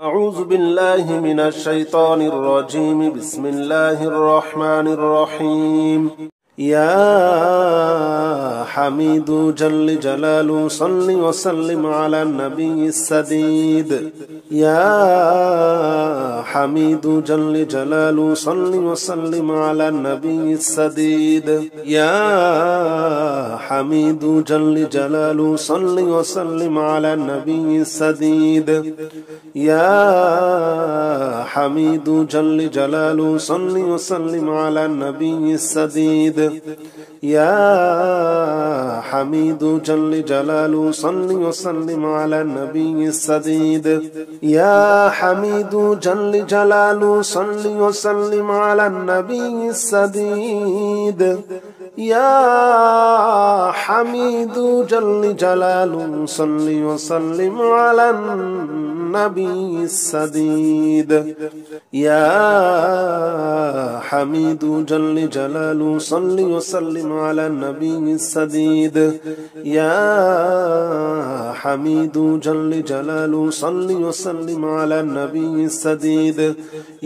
أعوذ بالله من الشيطان الرجيم. بسم الله الرحمن الرحيم. يا حميد جل جلاله صل وسلم على النبي السديد. يا حميد جل جلاله صل وسلم على النبي السديد. يا حميد جل جلاله صل وسلم على النبي السديد. يا حميد جل جلاله صل وسلم على النبي السديد. يا حميد جل جلاله صل وسلم على النبي السديد. يا حميد جل جلاله صل وسلم على النبي السديد. يا حميد جل جلاله صل وسلم على النبي السديد. يا حميد جل جلاله صل وسلم على النبي السديد. يا حميد جل جلاله صل وسلم على النبي السديد.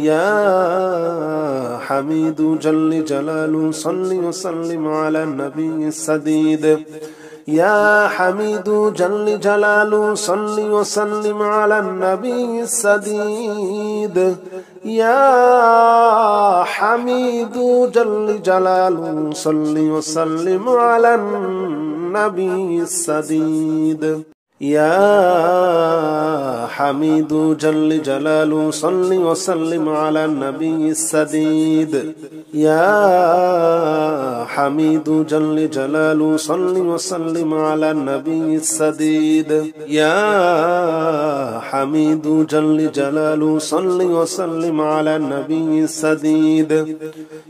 يا حميد جل جلاله صل وسلم على النبي السديد. يا حميد جل جلاله صل وسلم على النبي السديد. يا حميد جل جلاله صل وسلم على النبي السديد. يا حميد جل جلاله صل وسلم على النبي السديد. يا حميد جل جلاله صل وسلم على النبي السديد. يا حميد جل جلاله صل وسلم على النبي السديد.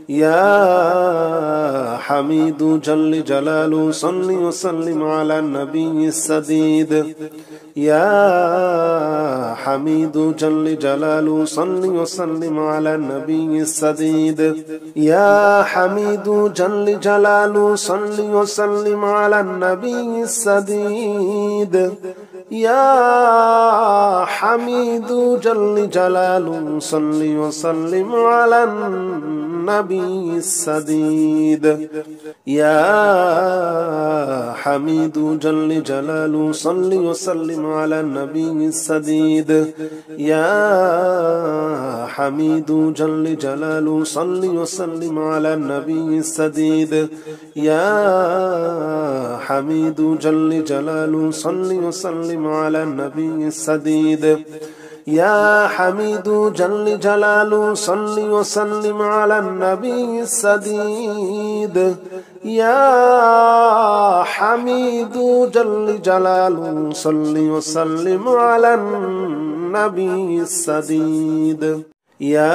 يا حميد جل جلاله صل وسلم على النبي السديد. يا حميد جل جلاله صل وسلم على النبي السديد. يا حميد جل جلاله صل وسلم على النبي السديد. يا حميد جل جلاله صل وسلم على النبي السديد. يا حميد جل جلاله صل وسلم على النبي السديد. يا حميد جل جلاله صل وسلم على النبي السديد. يا حميد جل جلاله صل وسلم على النبي السديد. يا حميد جل جلاله صل وسلم على النبي السديد. يا حميد جل جلاله صل وسلم على النبي السديد. يا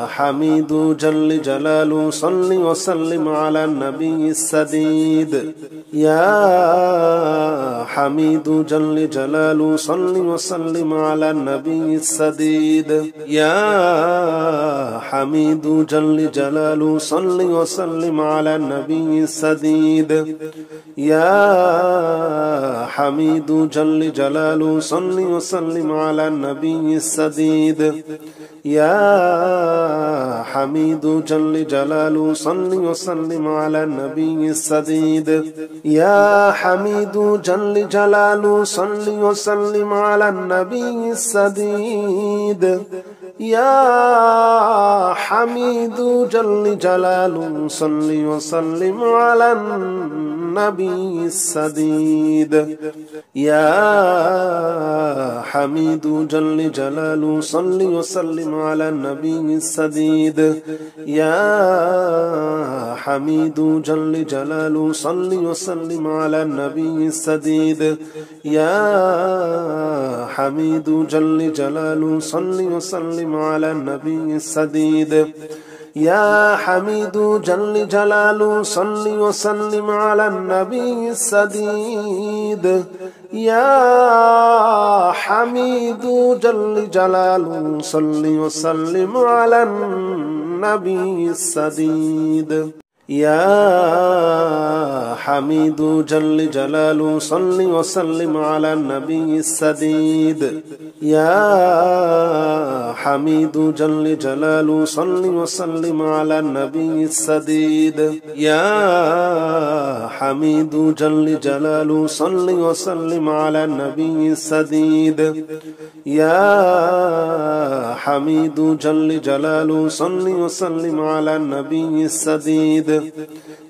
حميد جل جلاله صل وسلم على النبي السديد. يا حميد جل جلاله صل وسلم على النبي السديد. يا حميد جل جلاله صل وسلم على النبي السديد. يا حميد جل جلاله صل وسلم على النبي السديد. يا حميد جل جلاله صل وسلم على النبي السديد. يا حميد جل جلاله صل وسلم على النبي السديد. يا حميد جل جلاله صل وسلم على النبي السديد. يا حميد جل جلاله صل وسلم على النبي السديد. يا حميد جل جلاله صل وسلم على النبي السديد. يا حميد جل جلاله صل وسلم على النبي السديد. يا حميد جل جلاله صل وسلم على النبي السديد. يا حميد جل جلاله صل وسلم على النبي السديد. يا حميد جل جلاله صل وسلم على النبي السديد. يا حميد جل جلاله صل وسلم على النبي السديد يا حميد جل جلاله صل وسلم على النبي السديد يا حميد جل جلاله صل وسلم على النبي السديد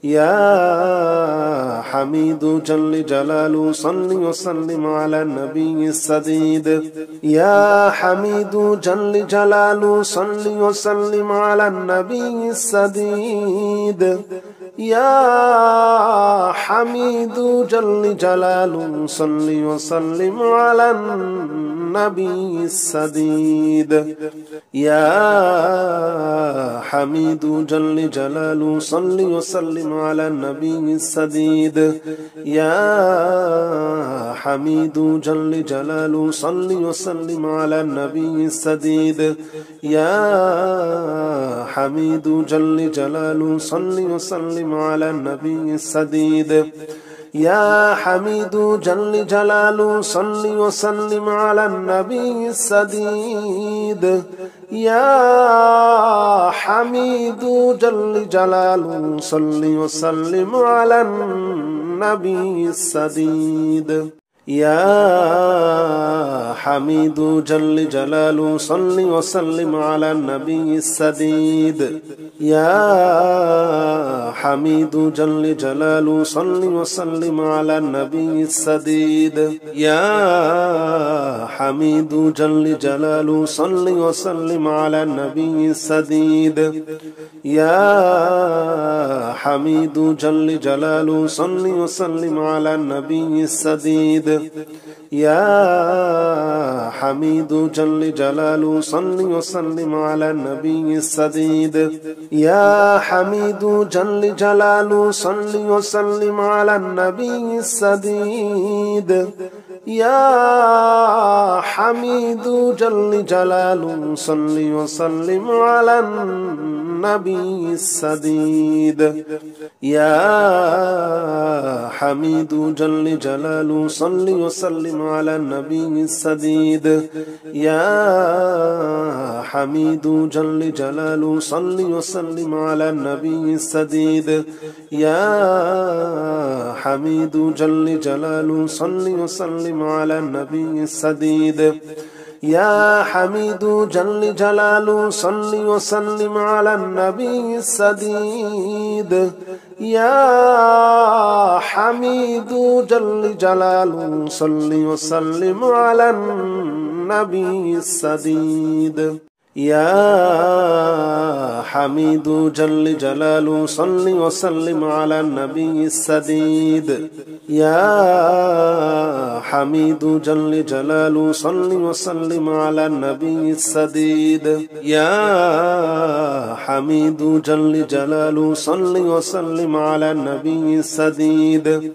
يا حميد جل جلاله صل وسلم على النبي السديد يا حميد جل جلاله صل وسلم على النبي السديد يا حميد جل جلاله صل وسلم على النبي السديد يا حميد جل جلاله صل وسلم على النبي السديد يا حميد جل جلاله صل وسلم على النبي السديد يا حميد جل جلاله صل وسلم على النبي السديد يا حميد جل جلاله صل وسلم على النبي السديد يا حميد جل جلاله صل وسلم على النبي السديد يا حميد جل جلاله صل وسلم على النبي السديد يا حميد جل جلاله صل وسلم على النبي السديد يا حميد جل جلاله صل وسلم على النبي السديد يا حميد جل جلاله صل وسلم على النبي السديد يا حميد جل جلاله صل وسلم على النبي السديد يا حميد جل جلاله صل وسلم على النبي السديد يا حميد جل جلاله صل وسلم على النبي السديد يا حميد جل جلاله صل وسلم على النبي السديد يا حميد جل جلاله صل وسلم على النبي السديد يا حميد جل جلاله صل وسلم على النبي السديد يا حميد جل جلاله صل وسلم على النبي السديد يا حميد جل جلاله صل وسلم على النبي السديد يا حميد جل جلاله صل وسلم على النبي السديد يا حميد جل جلاله صل وسلم على النبي السديد يا حميد جل جلاله صل وسلم على النبي السديد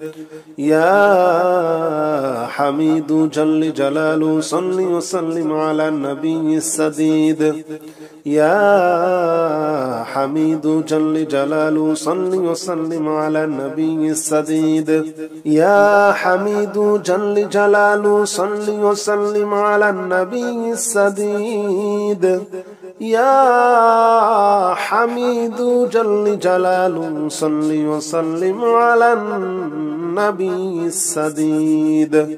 يا حميد جل جلاله صل وسلم على النبي السديد يا حميد جل جلاله صل وسلم على النبي السديد يا حميد جل جلاله صل وسلم على النبي السديد يا حميد جل جلاله صل وسلم على النبي السديد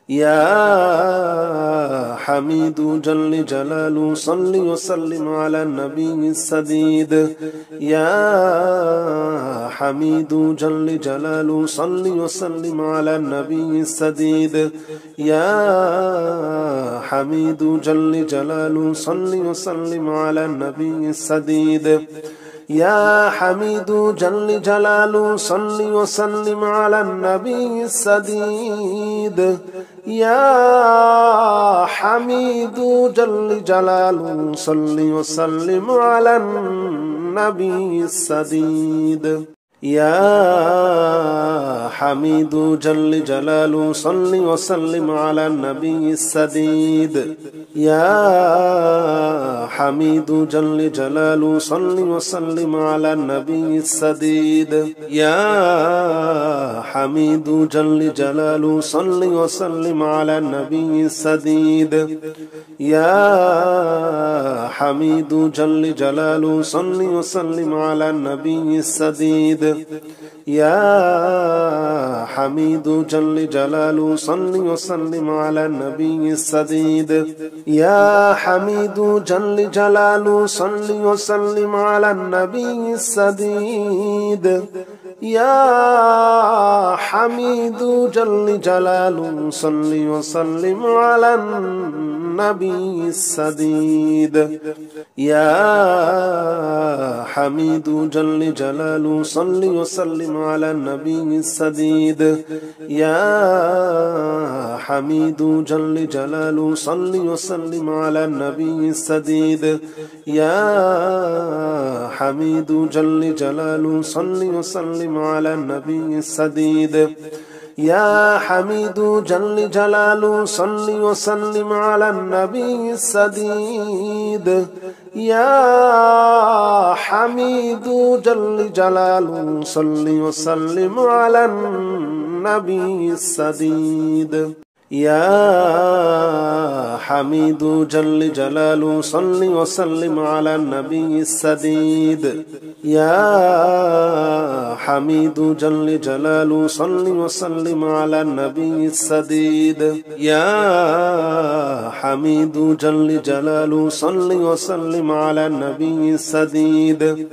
يا حميد جل جلاله صل وسلم على النبي السديد يا حميد جل جلاله صل وسلم على النبي السديد يا حميد جل جلاله صل وسلم على النبي السديد يا حميد جل جلاله صل وسلم على النبي السديد يا حميد جل جلاله صل وسلم على النبي السديد يا حميد جل جلاله صل وسلم على النبي السديد يا حميد جل جلاله صل وسلم على النبي السديد يا حميد جل جلاله صل وسلم على النبي السديد يا حميد جل جلاله صل وسلم على النبي السديد يا حميد جل جلاله صل وسلم على النبي السديد يا حميد جل جلاله صل وسلم على النبي السديد يا حميد جل جلاله صل وسلم على النبي السديد يا حميد جل جلاله صل وسلم على النبي السديد يا حميد جل جلاله صل وسلم على النبي السديد يا حميد جل جلاله صل وسلم على النبي السديد يا حميد جل جلاله صل وسلم على النبي السديد يا حميد جل جلاله صل وسلم على النبي السديد يا حميد جل جلاله صل وسلم على النبي السديد يا حميد جل جلاله صل وسلم على النبي السديد يا حميد جل جلاله صل وسلم على النبي السديد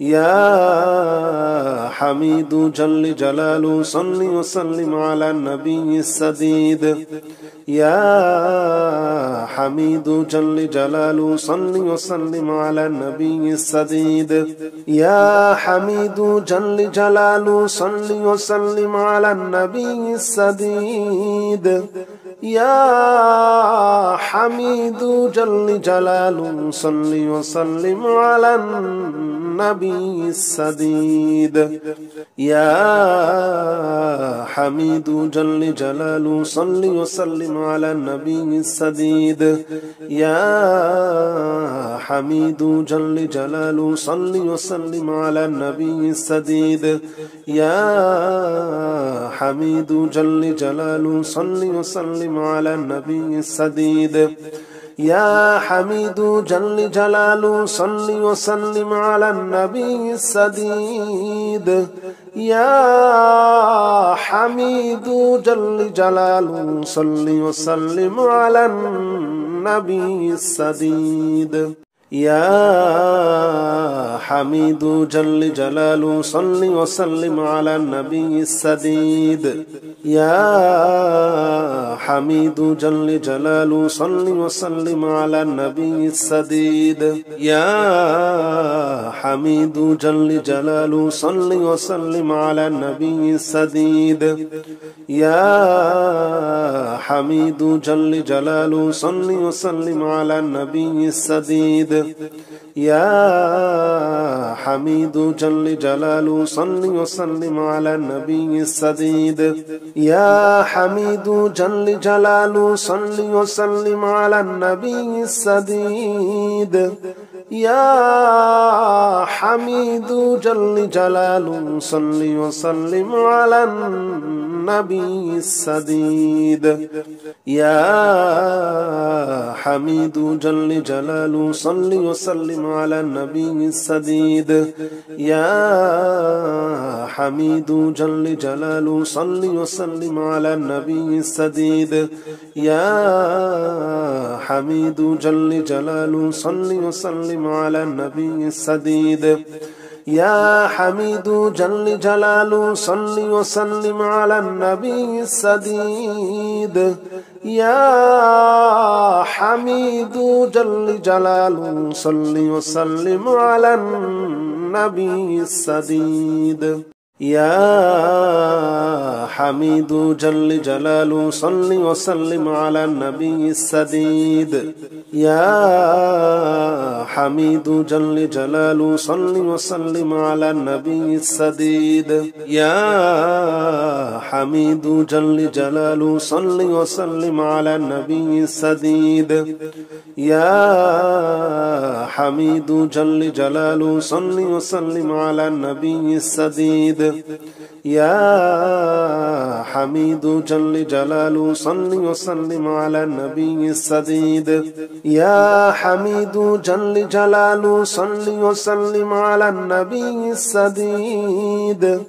يا حميد جل جلاله صل وسلم على النبي السديد يا حميد جل جلاله صل وسلم على النبي السديد يا حميد جل جلاله صل وسلم على النبي السديد يا حميد جل جلاله صل وسلم على النبي السديد يا حميد جل جلاله صل وسلم على النبي السديد يا حميد جل جلاله صل وسلم على النبي السديد يا حميد جل جلاله صل وسلم على النبي السديد يا حميد جل جلاله صل وسلم على النبي السديد يا حميد جل جلاله صل وسلم على النبي السديد يا حميد جل جلاله صل وسلم على النبي السديد يا حميد جل جلاله صل وسلم على النبي السديد يا حميد جل جلاله صل وسلم على النبي السديد يا حميد جل جلاله صل وسلم على النبي السديد يا حميد جل جلاله صل وسلم على النبي السديد يا حميد جل جلاله صل وسلم على النبي السديد يا حميد جل جلاله صل وسلم على النبي السديد يا حميد جل جلاله صل وسلم على النبي السديد يا حميد جل جلاله صل وسلم على النبي السديد يا حميد جل جلاله صل وسلم على النبي السديد يا حميد جل جلاله صل وسلم على النبي السديد يا حميد جل جلاله صل وسلم على النبي السديد يا حميد جل جلاله صل وسلم على النبي السديد يا حميد جل جلاله صل وسلم على النبي السديد يا حميد جل جلاله صل وسلم على النبي السديد يا حميد جل جلاله صل وسلم على النبي السديد يا حميد جل جلاله صل وسلم على النبي السديد يا حميد جل جلاله صل وسلم على النبي السديد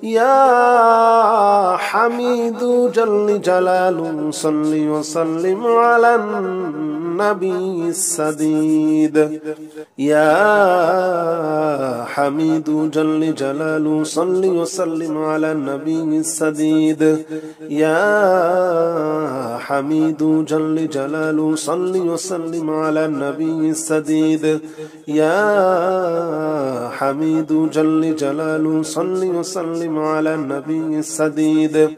يا حميد جل جلاله صل وسلم على النبي السديد يا حميد جل جلاله صل وسلم على النبي السديد يا حميد جل جلاله صل وسلم على النبي السديد يا حميد جل جلاله صل وسلم على النبي السديد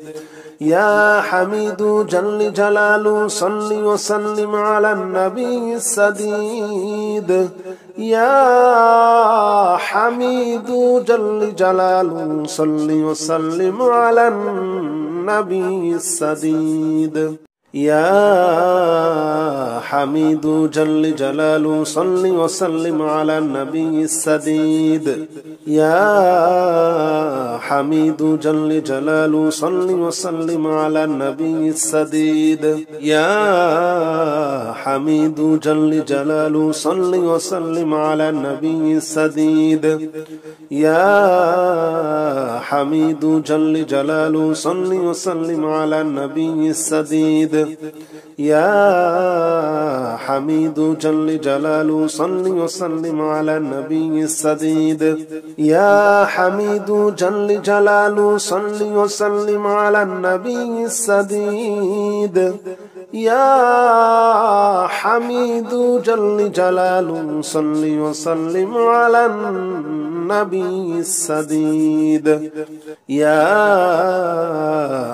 يا حميد جل جلاله صل وسلم على النبي السديد يا حميد جل جلاله صل وسلم على النبي السديد يا حميد جل جلاله صل وسلم على النبي السديد يا حميد جل جلاله صل وسلم على النبي السديد يا حميد جل جلاله صل وسلم على النبي السديد يا حميد جل جلاله صل وسلم على النبي السديد يا حميد جل جلاله صل وسلم على النبي السديد يا حميد جل جلاله صل وسلم على النبي السديد يا حميد جل جلاله صل وسلم على النبي السديد يا حميد جل جلاله صل وسلم على النبي السديد يا حميد جل جلاله صل وسلم على النبي السديد يا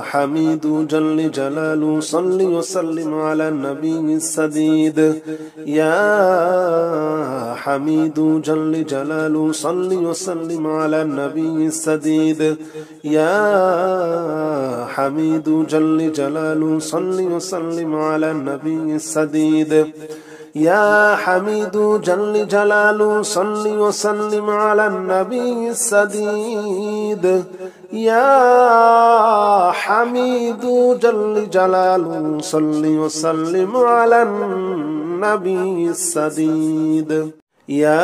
حميد جل جلاله صل وسلم على النبي السديد يا حميد جل جلاله صل وسلم على النبي السديد يا حميد جل جلاله صل وسلم على النبي السديد يا حميد جل جلاله صل وسلم على النبي السديد يا حميد جل جلاله صل وسلم على النبي السديد يا حميد جل جلاله صل وسلم على النبي السديد يا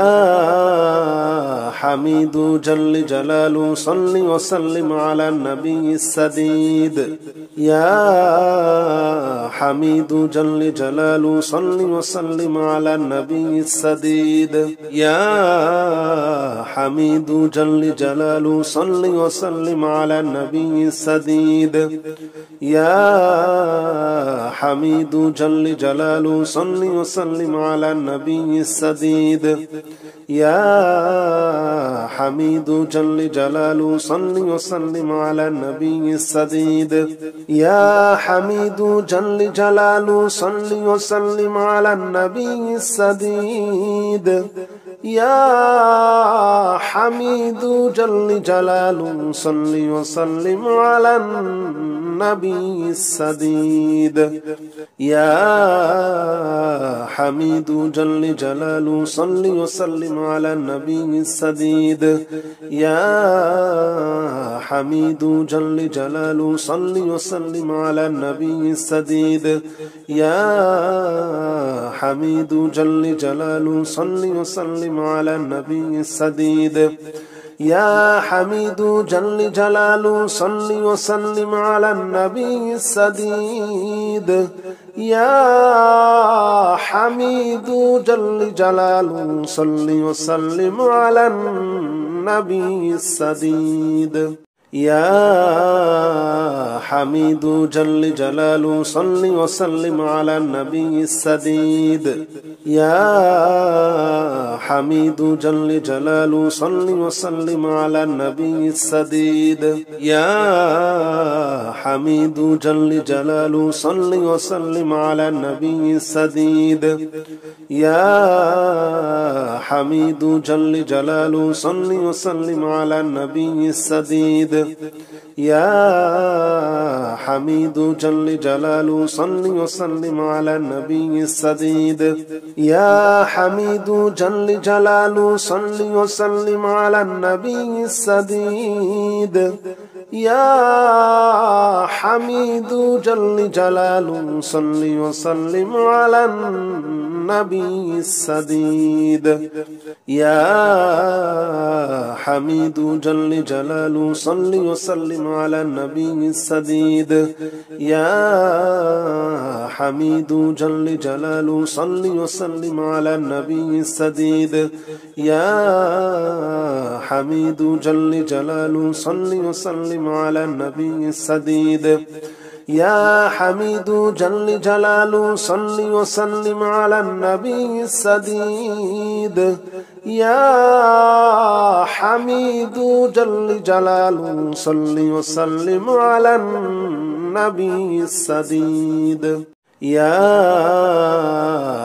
حميد جل جلاله صل وسلم على النبي السديد يا حميد جل جلاله صل وسلم على النبي السديد يا حميد جل جلاله صل وسلم على النبي السديد يا حميد جل جلاله صل وسلم على النبي السديد يا حميد جل جلاله صل وسلم على النبي السديد يا حميد جل جلاله صل وسلم على النبي السديد يا حميد جل جلاله صل وسلم على النبي السديد يا حميد جل جلاله صل وسلم على النبي السديد يا حميد جل جلاله صل وسلم على النبي السديد يا حميد جل جلاله صل وسلم على النبي السديد يا حميد جل جلاله صل وسلم على النبي السديد يا حميد جل جلاله صل وسلم على النبي السديد يا حميد جل جلاله صل وسلم على النبي السديد يا حميد جل جلاله صل وسلم على النبي السديد يا حميد جل جلاله صل وسلم على النبي السديد يا حميد جل جلاله صل وسلم على النبي السديد يا حميد جل جلاله صل وسلم على النبي السديد يا حميد جل جلاله صل وسلم على النبي السديد يا حميد جل جلاله صل وسلم على النبي السديد يا حميد جل جلاله صل وسلم على النبي السديد يا حميد جل جلاله صل وسلم على النبي السديد يا حميد جل جلاله صل وسلم على النبي السديد يا حميد جل جلاله صل وسلم على النبي السديد يا حميد جل جلاله صل وسلم على النبي السديد يا حميد جل جلاله صل وسلم على النبي السديد يا حميد جل جلاله صل وسلم على النبي السديد يا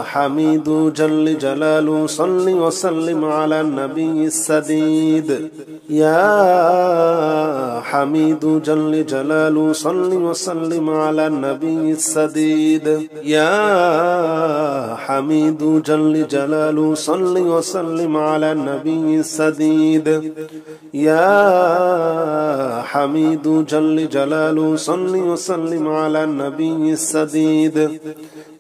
حميد جل جلاله صل وسلم على النبي السديد يا حميد جل جلاله صل وسلم على النبي السديد يا حميد جل جلاله صل وسلم على النبي السديد يا حميد جل جلاله صل وسلم على النبي السديد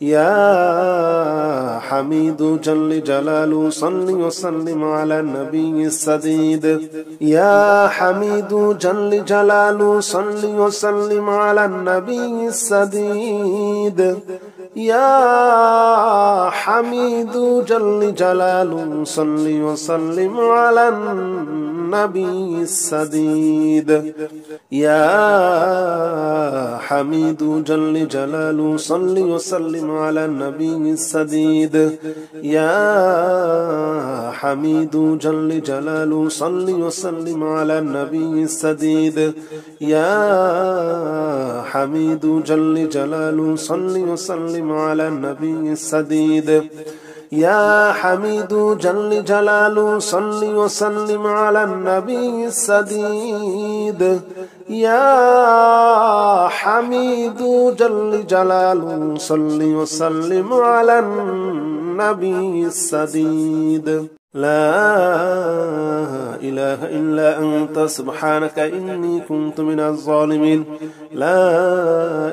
يا حميد جل جلاله صل وسلم على النبي السديد يا حميد جل جلاله صل وسلم على النبي السديد يا حميد جل جلاله صل وسلم على النبي السديد يا حميد جل جلاله صل وسلم على النبي السديد يا حميد جل جلاله صل وسلم على النبي السديد يا حميد جل جلاله صل وسلم على النبي السديد يا حميد جل جلاله صل وسلم على النبي السديد يا حميد جل جلاله صل وسلم على النبي السديد لا إله إلا أنت سبحانك إني كنت من الظالمين لا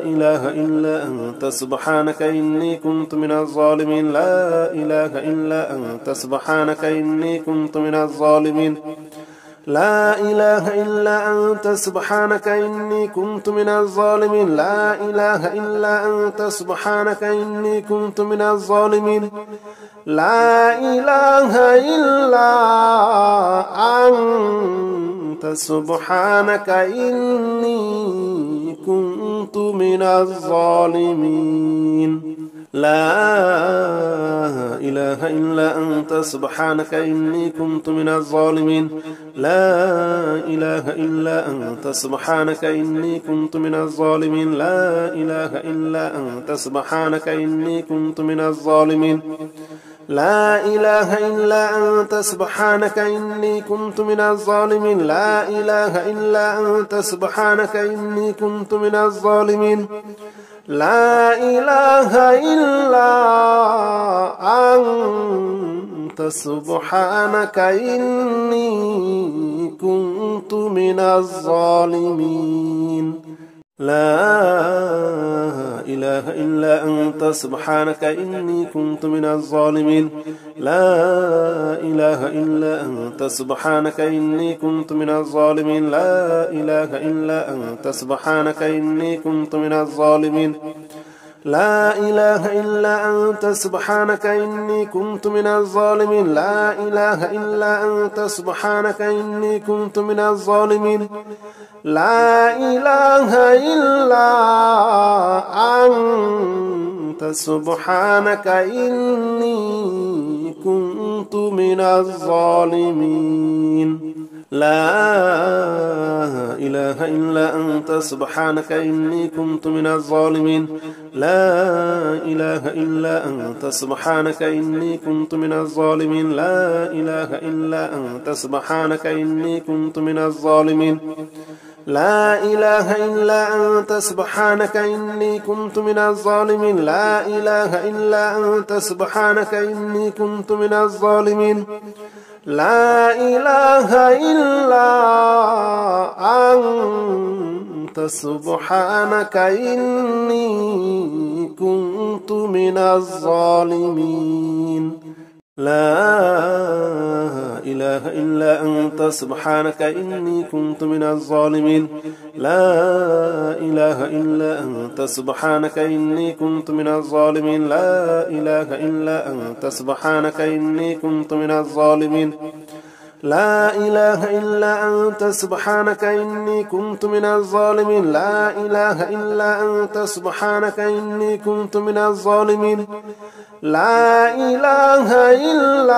إله إلا أنت سبحانك إني كنت من الظالمين لا إله إلا أنت سبحانك إني كنت من الظالمين لا إله إلا أنت سبحانك إني كنت من الظالمين لا إله إلا أنت سبحانك إني كنت من الظالمين لا إله إلا أنت سبحانك إني كنت من الظالمين لا إله إلا أنت سبحانك إني كنت من الظالمين لا إله إلا أنت سبحانك إني كنت من الظالمين لا إله إلا أنت سبحانك إني كنت من الظالمين لا إله إلا أنت سبحانك إني كنت من الظالمين لا إله إلا أنت سبحانك إني كنت من الظالمين لا إله إلا أنت سبحانك إني كنت من الظالمين لا إله إلا أنت سبحانك إني كنت من الظالمين لا إله إلا أنت سبحانك إني كنت من الظالمين لا إله إلا أنت سبحانك إني كنت من الظالمين لا إله إلا أنت سبحانك إني كنت من الظالمين لا إله إلا أنت سبحانك إني كنت من الظالمين لا إله إلا أنت سبحانك إني كنت من الظالمين لا إله إلا أنت سبحانك إني كنت من الظالمين لا إله إلا أنت سبحانك إني كنت من الظالمين لا إله إلا أنت سبحانك إني كنت من الظالمين لا إله إلا أنت سبحانك إني كنت من الظالمين لا إله إلا أنت سبحانك إني كنت من الظالمين لا إله إلا أنت سبحانك إني كنت من الظالمين لا إله إلا أنت سبحانك إني كنت من الظالمين لا إله إلا أنت سبحانك إني كنت من الظالمين لا إله إلا أنت سبحانك إني كنت من الظالمين لا إله إلا أنت سبحانك إني كنت من الظالمين لا إله إلا أنت سبحانك إني كنت من الظالمين لا إله إلا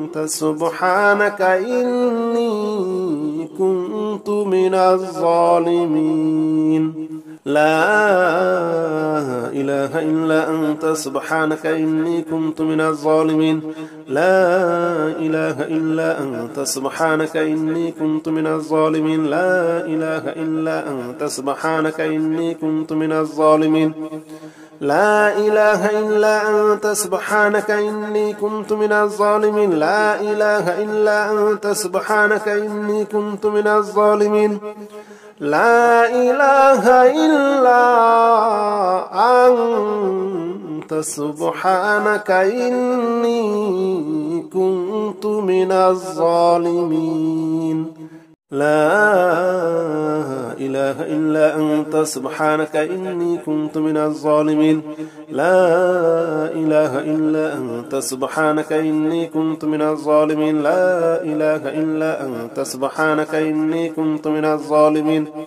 أنت سبحانك إني كنت من الظالمين لا إله إلا أنت سبحانك إني كنت من الظالمين لا إله إلا أنت سبحانك إني كنت من الظالمين لا إله إلا أنت سبحانك إني كنت من الظالمين لا إله إلا أنت سبحانك إني كنت من الظالمين لا إله إلا أنت سبحانك إني كنت من الظالمين لا إله إلا أنت سبحانك إني كنت من الظالمين لا إله إلا أنت سبحانك إني كنت من الظالمين لا إله إلا أنت سبحانك إني كنت من الظالمين لا إله إلا أنت سبحانك إني كنت من الظالمين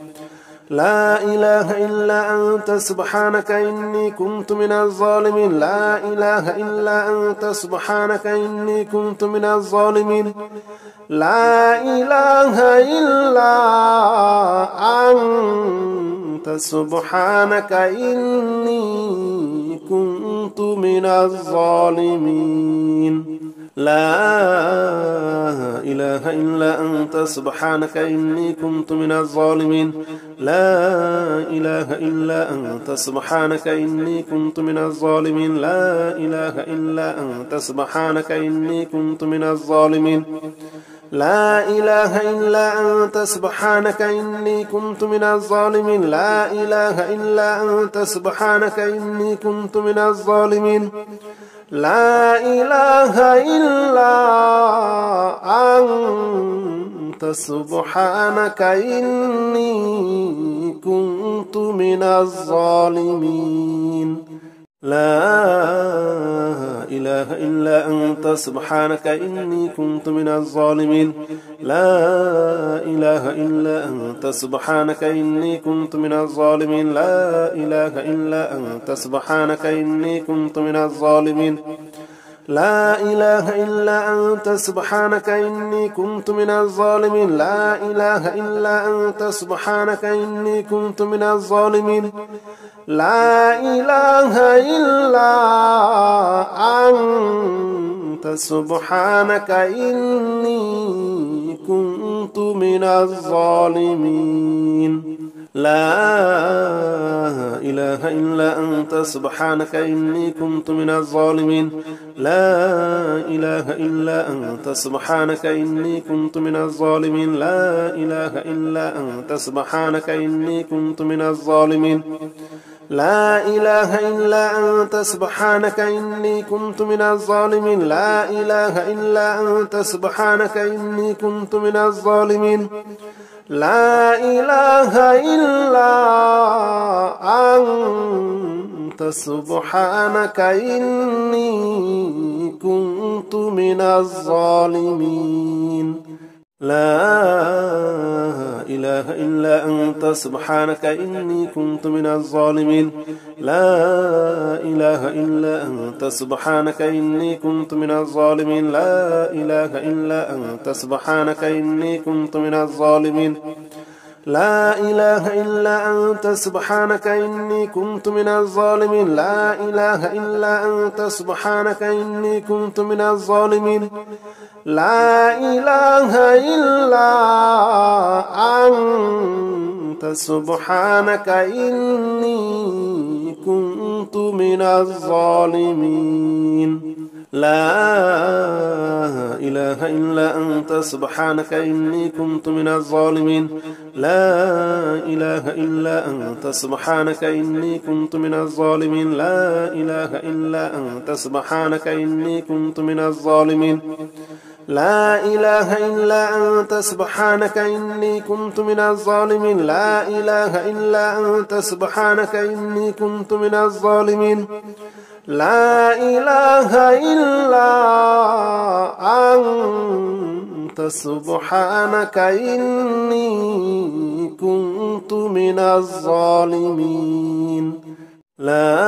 لا إله إلا أنت سبحانك إني كنت من الظالمين لا إله إلا أنت سبحانك إني كنت من الظالمين لا إله إلا أنت سبحانك إني كنت من الظالمين لا إله إلا أنت سبحانك إني كنت من الظالمين لا إله إلا أنت سبحانك إني كنت من الظالمين لا إله إلا أنت سبحانك إني كنت من الظالمين لا إله إلا أنت سبحانك إني كنت من الظالمين لا إله إلا أنت سبحانك إني كنت من الظالمين لا إله إلا أنت سبحانك إني كنت من الظالمين لا إله إلا أنت سبحانك إني كنت من الظالمين لا إله إلا أنت سبحانك إني كنت من الظالمين لا إله إلا أنت سبحانك إني كنت من الظالمين لا إله إلا أنت سبحانك إني كنت من الظالمين لا إله إلا أنت سبحانك إني كنت من الظالمين لا إله إلا أنت سبحانك إني كنت من الظالمين لا إله إلا أنت سبحانك إني كنت من الظالمين لا إله إلا أنت سبحانك إني كنت من الظالمين لا إله إلا أنت سبحانك إني كنت من الظالمين لا إله إلا أنت سبحانك إني كنت من الظالمين لا إله إلا أنت سبحانك إني كنت من الظالمين لا إله إلا أنت سبحانك إني كنت من الظالمين لا إله إلا أنت سبحانك إني كنت من الظالمين لا إله إلا أنت سبحانك إني كنت من الظالمين لا إله إلا أنت سبحانك إني كنت من الظالمين لا إله إلا أنت سبحانك إني كنت من الظالمين لا إله إلا أنت سبحانك إني كنت من الظالمين لا إله إلا أنت سبحانك إني كنت من الظالمين لا إله إلا أنت سبحانك إني كنت من الظالمين لا إله إلا أنت سبحانك إني كنت من الظالمين لا إله إلا أنت سبحانك إني كنت من الظالمين لا إله إلا أنت سبحانك إني كنت من الظالمين لا إله إلا أنت سبحانك إني كنت من الظالمين لا إله إلا أنت سبحانك إني كنت من الظالمين لا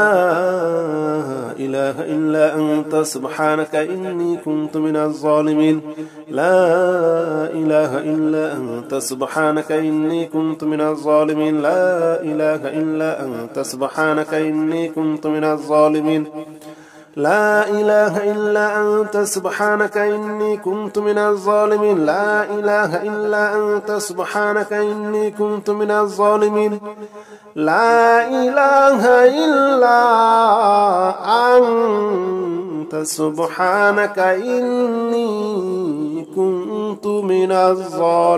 إله إلا أنت سبحانك إني كنت من الظالمين لا إله إلا أنت سبحانك إني كنت من الظالمين لا إله إلا أنت سبحانك إني كنت من الظالمين لا إله إلا أنت سبحانك إني كنت من الظالمين لا إله إلا أنت سبحانك إني كنت من الظالمين لا إله إلا أنت سبحانك إني كنت من الظالمين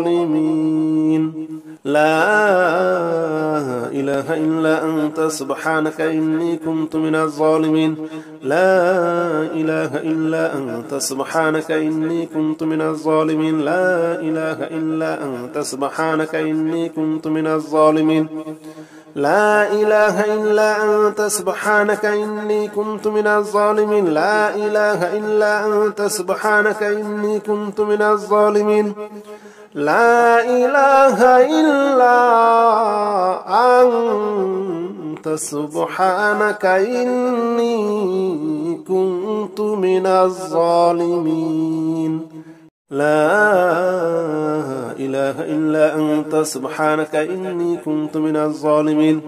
لا إله إلا أنت سبحانك إني كنت من الظالمين لا إله إلا أنت سبحانك إني كنت من الظالمين لا إله إلا أنت سبحانك إني كنت من الظالمين لا إله إلا أنت سبحانك إني كنت من الظالمين لا إله إلا أنت سبحانك إني كنت من الظالمين لا إله إلا أنت سبحانك إني كنت من الظالمين لا إله إلا أنت سبحانك إني كنت من الظالمين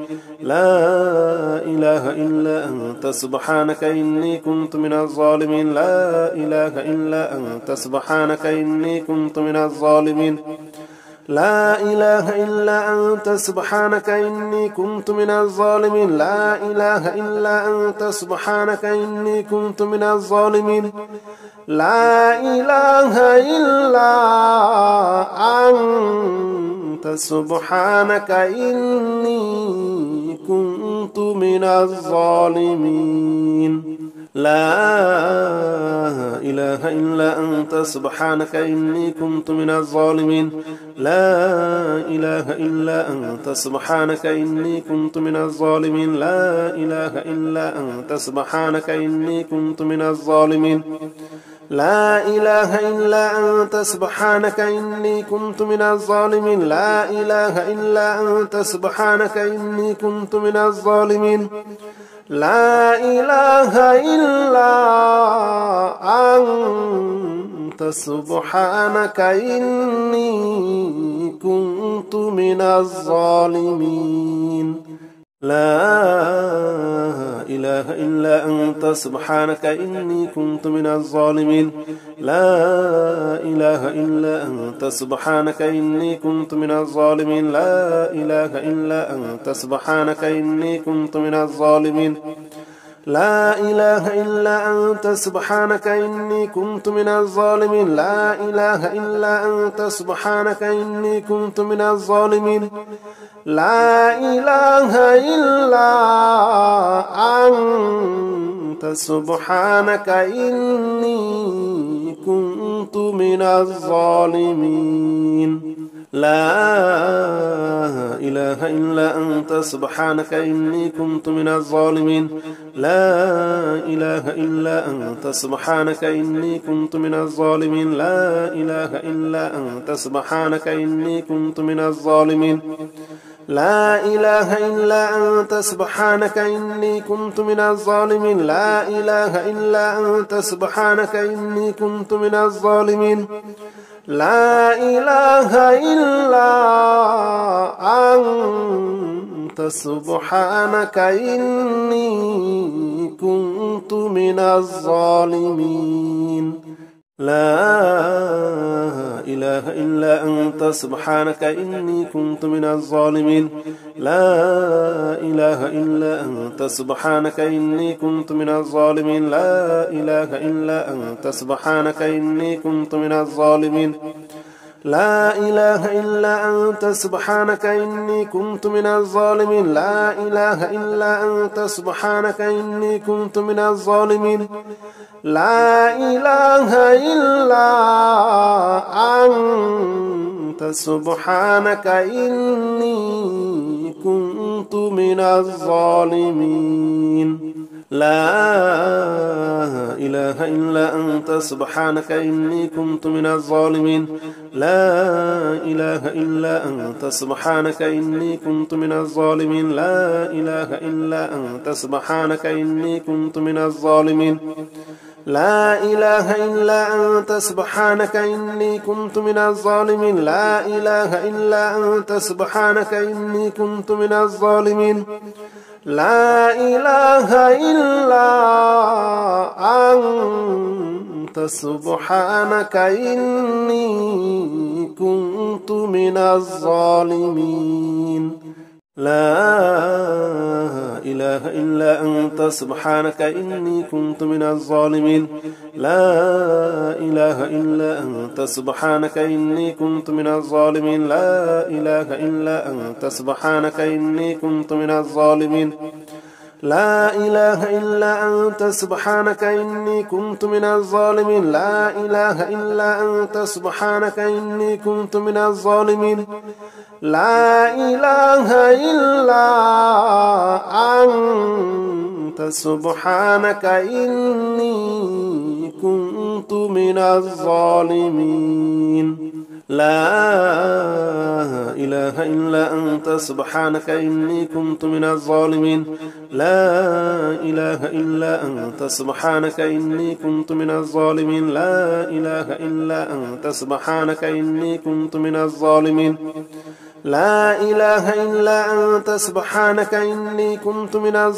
لا إله إلا أنت سبحانك إني كنت من الظالمين لا إله إلا أنت سبحانك إني كنت من الظالمين لا إله إلا أنت سبحانك إني كنت من الظالمين لا إله إلا أنت سبحانك إني كنت من الظالمين لا إله إلا أنت سبحانك إني كنت من الظالمين لا إله إلا أنت سبحانك إني كنت من الظالمين لا إله إلا أنت سبحانك إني كنت من الظالمين لا إله إلا أنت سبحانك إني كنت من الظالمين لا إله إلا أنت سبحانك إني كنت من الظالمين لا إله إلا أنت سبحانك إني كنت من الظالمين لا إله إلا أنت سبحانك إني كنت من الظالمين لا إله إلا أنت سبحانك إني كنت من الظالمين لا إله إلا أنت سبحانك إني كنت من الظالمين لا إله إلا أنت سبحانك إني كنت من الظالمين لا إله إلا أنت سبحانك إني كنت من الظالمين لا إله إلا أنت سبحانك إني كنت من الظالمين لا إله إلا أنت سبحانك إني كنت من الظالمين لا إله إلا أنت سبحانك إني كنت من الظالمين لا إله إلا أنت سبحانك إني كنت من الظالمين لا إله إلا أنت سبحانك إني كنت من الظالمين لا إله إلا أنت سبحانك إني كنت من الظالمين لا إله إلا أنت سبحانك إني كنت من الظالمين لا إله إلا أنت سبحانك إني كنت من الظالمين لا إله إلا أنت سبحانك إني كنت من الظالمين لا إله إلا أنت سبحانك إني كنت من الظالمين لا إله إلا أنت سبحانك إني كنت من الظالمين لا إله إلا أنت سبحانك إني كنت من الظالمين لا إله إلا أنت سبحانك إني كنت من الظالمين لا إله إلا أنت سبحانك إني كنت من الظالمين لا إله إلا أنت سبحانك إني كنت من الظالمين لا إله إلا أنت سبحانك إني كنت من الظالمين لا إله إلا أنت سبحانك إني كنت من الظالمين لا إله إلا أنت سبحانك إني كنت من الظالمين لا إله إلا أنت سبحانك إني كنت من الظالمين لا إله إلا أنت سبحانك إني كنت من الظالمين لا إله إلا أنت سبحانك إني كنت من الظالمين لا إله إلا أنت سبحانك إني كنت من الظالمين لا إله إلا أنت سبحانك إني كنت من الظالمين لا إله إلا أنت سبحانك إني كنت من الظالمين لا إله إلا أنت سبحانك إني كنت من الظالمين لا إله إلا أنت سبحانك إني كنت من الظالمين لا إله إلا أنت سبحانك إني كنت من الظالمين لا إله إلا أنت سبحانك إني كنت من الظالمين لا إله إلا أنت سبحانك إني كنت من الظالمين لا إله إلا أنت سبحانك إني كنت من الظالمين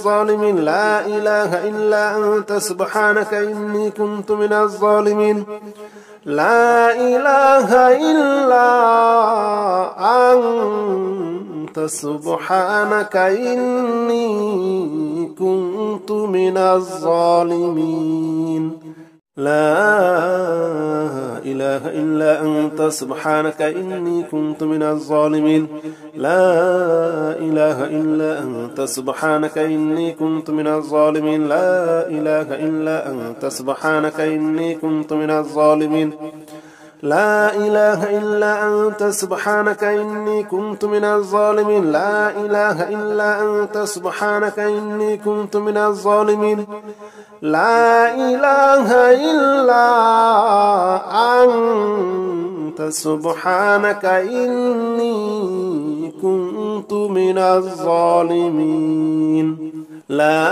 لا إله إلا أنت سبحانك إني كنت من الظالمين لا إله إلا أنت سبحانك إني كنت من الظالمين لا إله إلا أنت سبحانك إني كنت من الظالمين لا إله إلا أنت سبحانك إني كنت من الظالمين لا إله إلا أنت سبحانك إني كنت من الظالمين لا إله إلا أنت سبحانك إني كنت من الظالمين لا إله إلا أنت سبحانك إني كنت من الظالمين لا إله إلا أنت سبحانك إني كنت من الظالمين لا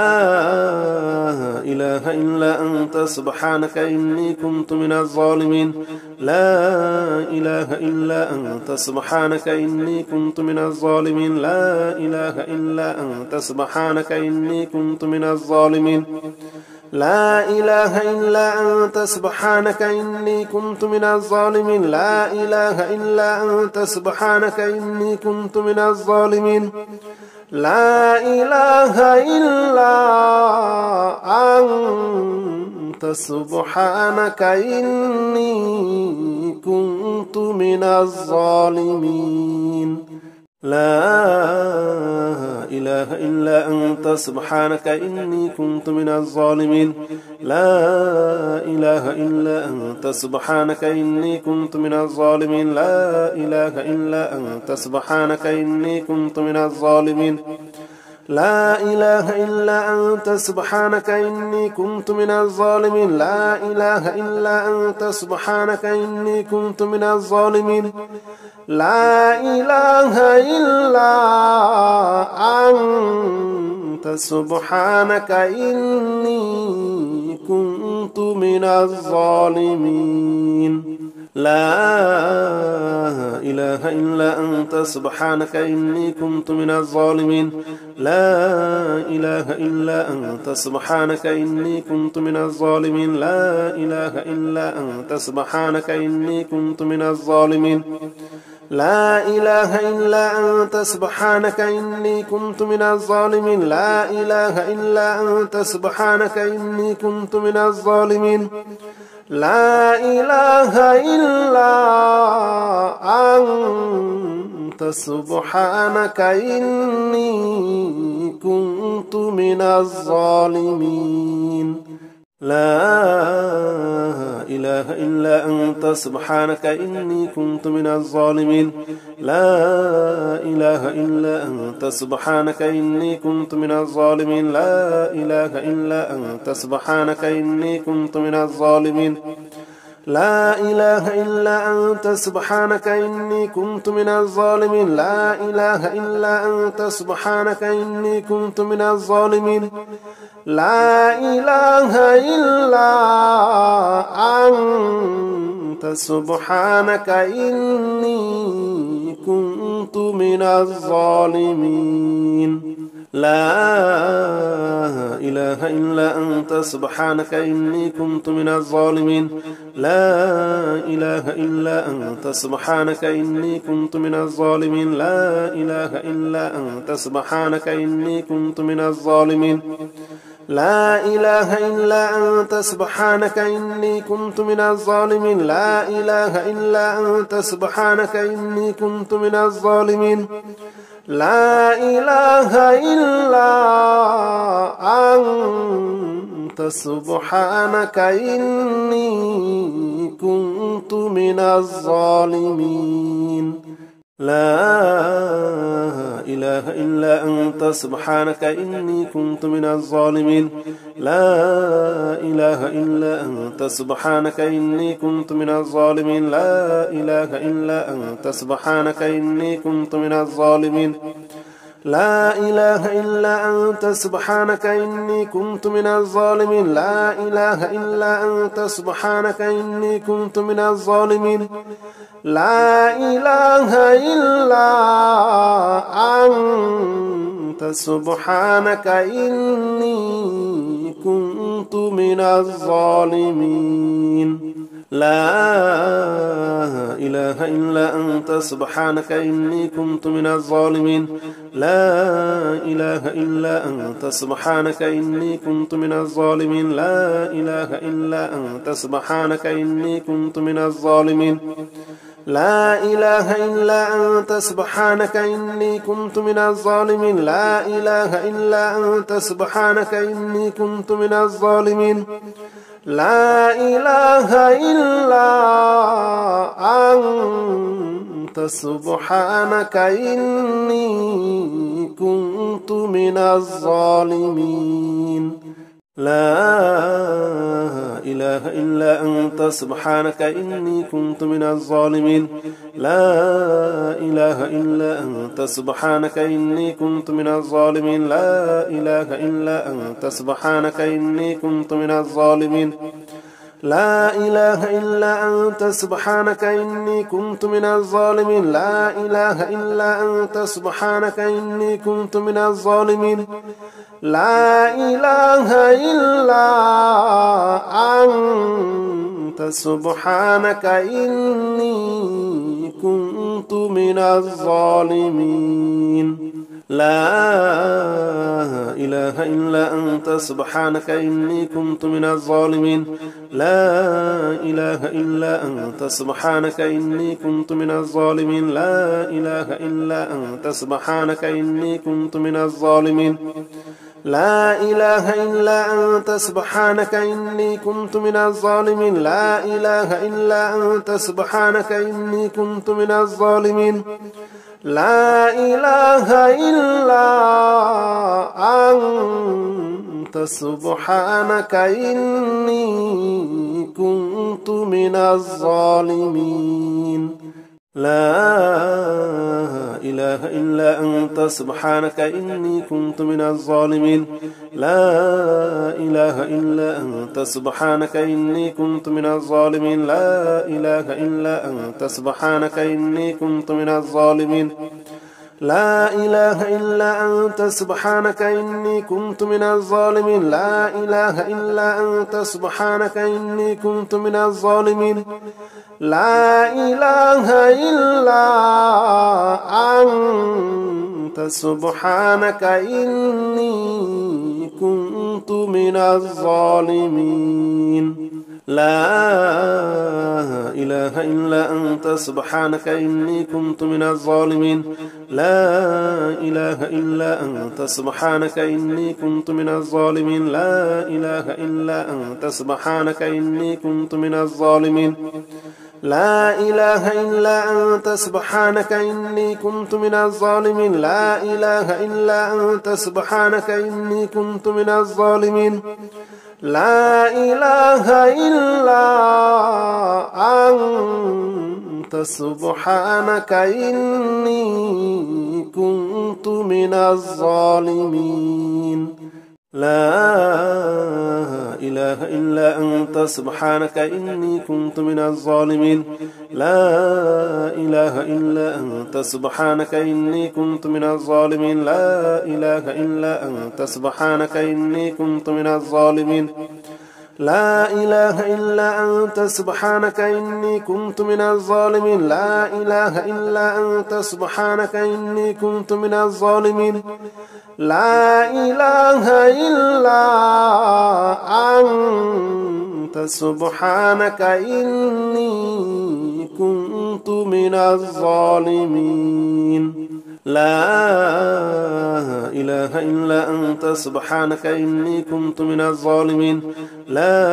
إله إلا أنت سبحانك إني كنت من الظالمين لا إله إلا أنت سبحانك إني كنت من الظالمين لا إله إلا أنت سبحانك إني كنت من الظالمين لا إله إلا أنت سبحانك إني كنت من الظالمين لا إله إلا أنت سبحانك إني كنت من الظالمين لا إله إلا أنت سبحانك إني كنت من الظالمين لا إله إلا أنت سبحانك إني كنت من الظالمين لا إله إلا أنت سبحانك إني كنت من الظالمين لا إله إلا أنت سبحانك إني كنت من الظالمين لا إله إلا أنت سبحانك إني كنت من الظالمين لا إله إلا أنت سبحانك إني كنت من الظالمين لا إله إلا أنت سبحانك إني كنت من الظالمين لا إله إلا أنت سبحانك إني كنت من الظالمين لا إله إلا أنت سبحانك إني كنت من الظالمين لا إله إلا أنت سبحانك إني كنت من الظالمين لا إله إلا أنت سبحانك إني كنت من الظالمين لا إله إلا أنت سبحانك إني كنت من الظالمين لا إله إلا أنت سبحانك إني كنت من الظالمين لا إله إلا أنت سبحانك إني كنت من الظالمين لا إله إلا أنت سبحانك إني كنت من الظالمين لا إله إلا أنت سبحانك إني كنت من الظالمين لا إله إلا أنت سبحانك إني كنت من الظالمين لا إله إلا أنت سبحانك إني كنت من الظالمين لا إله إلا أنت سبحانك إني كنت من الظالمين لا إله إلا أنت سبحانك إني كنت من الظالمين لا إله إلا أنت سبحانك إني كنت من الظالمين لا إله إلا أنت سبحانك إني كنت من الظالمين لا إله إلا أنت سبحانك إني كنت من الظالمين لا إله إلا أنت سبحانك إني كنت من الظالمين لا إله إلا أنت سبحانك إني كنت من الظالمين لا إله إلا أنت سبحانك إني كنت من الظالمين لا إله إلا أنت سبحانك إني كنت من الظالمين لا إله إلا أنت سبحانك إني كنت من الظالمين لا إله إلا أنت سبحانك إني كنت من الظالمين لا إله إلا أنت سبحانك إني كنت من الظالمين لا إله إلا أنت سبحانك إني كنت من الظالمين لا إله إلا أنت سبحانك إني كنت من الظالمين لا إله إلا أنت سبحانك إني كنت من الظالمين لا إله إلا أنت سبحانك إني كنت من الظالمين لا إله إلا أنت سبحانك إني كنت من الظالمين لا إله إلا أنت سبحانك إني كنت من الظالمين لا إله إلا أنت سبحانك إني كنت من الظالمين لا إله إلا أنت سبحانك إني كنت من الظالمين لا إله إلا أنت سبحانك إني كنت من الظالمين لا إله إلا أنت سبحانك إني كنت من الظالمين لا إله إلا أنت سبحانك إني كنت من الظالمين لا إله إلا أنت سبحانك إني كنت من الظالمين لا إله إلا أنت سبحانك إني كنت من الظالمين لا إله إلا أنت سبحانك إني كنت من الظالمين لا إله إلا أنت سبحانك إني كنت من الظالمين لا إله إلا أنت سبحانك إني كنت من الظالمين لا إله إلا أنت سبحانك إني كنت من الظالمين لا إله إلا أنت سبحانك إني كنت من الظالمين لا إله إلا أنت سبحانك إني كنت من الظالمين لا إله إلا أنت سبحانك إني كنت من الظالمين لا إله إلا أنت سبحانك إني كنت من الظالمين لا إله إلا أنت سبحانك إني كنت من الظالمين لا إله إلا أنت سبحانك إني كنت من الظالمين لا إله إلا أنت سبحانك إني كنت من الظالمين لا إله إلا أنت سبحانك إني كنت من الظالمين لا إله إلا أنت سبحانك إني كنت من الظالمين لا إله إلا أنت سبحانك إني كنت من الظالمين لا إله إلا أنت سبحانك إني كنت من الظالمين لا إله إلا أنت سبحانك إني كنت من الظالمين لا إله إلا أنت سبحانك إني كنت من الظالمين لا إله إلا أنت سبحانك إني كنت من الظالمين لا إله إلا أنت سبحانك إني كنت من الظالمين لا إله إلا أنت سبحانك إني كنت من الظالمين لا إله إلا أنت سبحانك إني كنت من الظالمين لا إله إلا أنت سبحانك إني كنت من الظالمين لا إله إلا أنت سبحانك إني كنت من الظالمين لا إله إلا أنت سبحانك إني كنت من الظالمين لا إله إلا أنت سبحانك إني كنت من الظالمين لا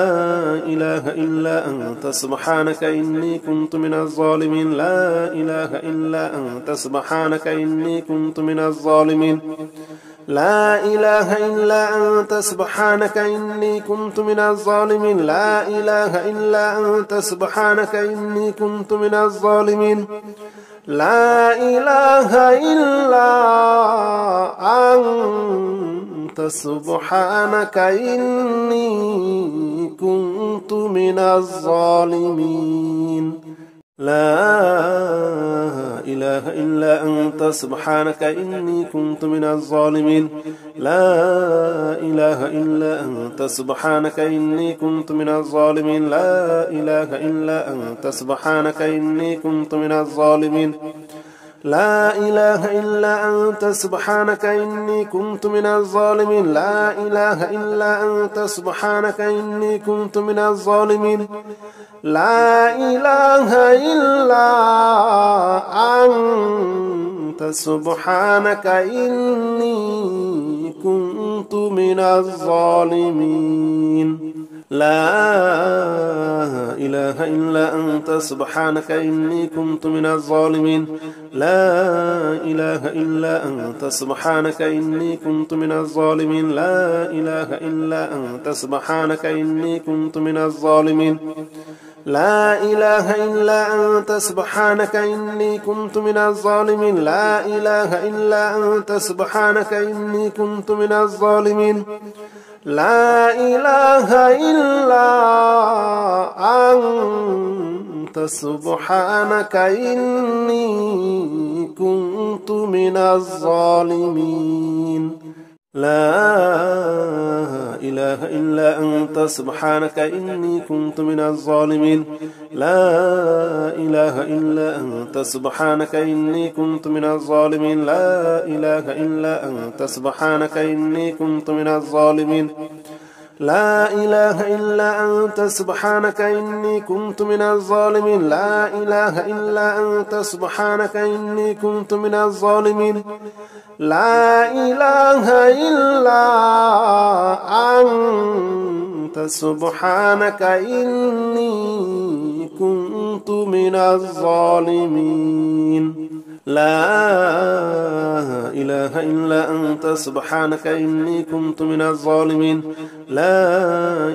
إله إلا أنت سبحانك إني كنت من الظالمين لا إله إلا أنت سبحانك إني كنت من الظالمين لا إله إلا أنت سبحانك إني كنت من الظالمين لا إله إلا أنت سبحانك إني كنت من الظالمين لا إله إلا أنت سبحانك إني كنت من الظالمين لا إله إلا أنت سبحانك إني كنت من الظالمين لا إله إلا أنت سبحانك إني كنت من الظالمين لا إله إلا أنت سبحانك إني كنت من الظالمين لا إله إلا أنت سبحانك إني كنت من الظالمين لا إله إلا أنت سبحانك إني كنت من الظالمين لا إله إلا أنت سبحانك إني كنت من الظالمين لا إله إلا أنت سبحانك إني كنت من الظالمين لا إله إلا أنت سبحانك إني كنت من الظالمين لا إله إلا أنت سبحانك إني كنت من الظالمين لا إله إلا أنت سبحانك إني كنت من الظالمين لا إله إلا أنت سبحانك إني كنت من الظالمين لا إله إلا أنت سبحانك إني كنت من الظالمين لا إله إلا أنت سبحانك إني كنت من الظالمين لا إله إلا أنت سبحانك إني كنت من الظالمين لا إله إلا أنت سبحانك إني كنت من الظالمين لا إله إلا أنت سبحانك إني كنت من الظالمين لا إله إلا أنت سبحانك إني كنت من الظالمين لا إله إلا أنت سبحانك إني كنت من الظالمين لا إله إلا أنت سبحانك إني كنت من الظالمين لا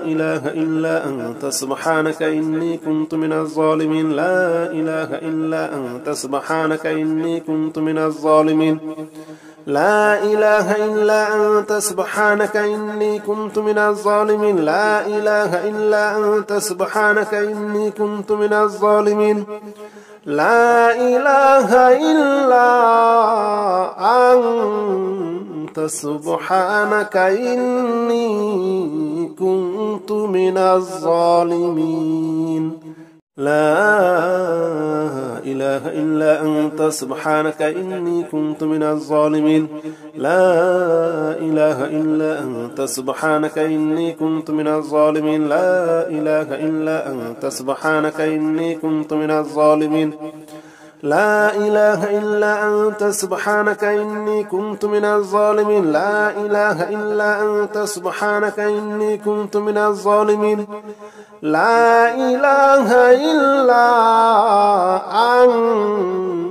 إله إلا أنت سبحانك إني كنت من الظالمين لا إله إلا أنت سبحانك إني كنت من الظالمين لا إله إلا أنت سبحانك إني كنت من الظالمين لا إله إلا أنت سبحانك إني كنت من الظالمين لا إله إلا أنت سبحانك إني كنت من الظالمين لا إله إلا أنت سبحانك إني كنت من الظالمين لا إله إلا أنت سبحانك إني كنت من الظالمين لا إله إلا أنت سبحانك إني كنت من الظالمين لا إله إلا أنت سبحانك إني كنت من الظالمين لا إله إلا أنت سبحانك إني كنت من الظالمين لا إله إلا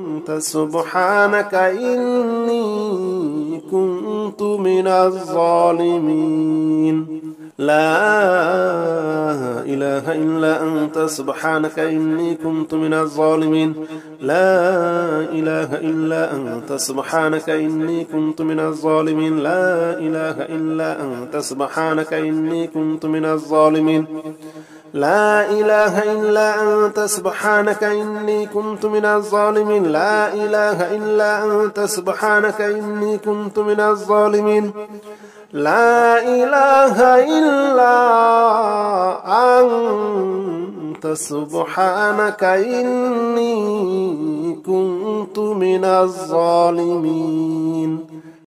أنت سبحانك إني كنت من الظالمين لا إله إلا أنت سبحانك إني كنت من الظالمين لا إله إلا أنت سبحانك إني كنت من الظالمين لا إله إلا أنت سبحانك إني كنت من الظالمين لا إله إلا أنت سبحانك إني كنت من الظالمين لا إله إلا أنت سبحانك إني كنت من الظالمين لا إله إلا أنت سبحانك إني كنت من الظالمين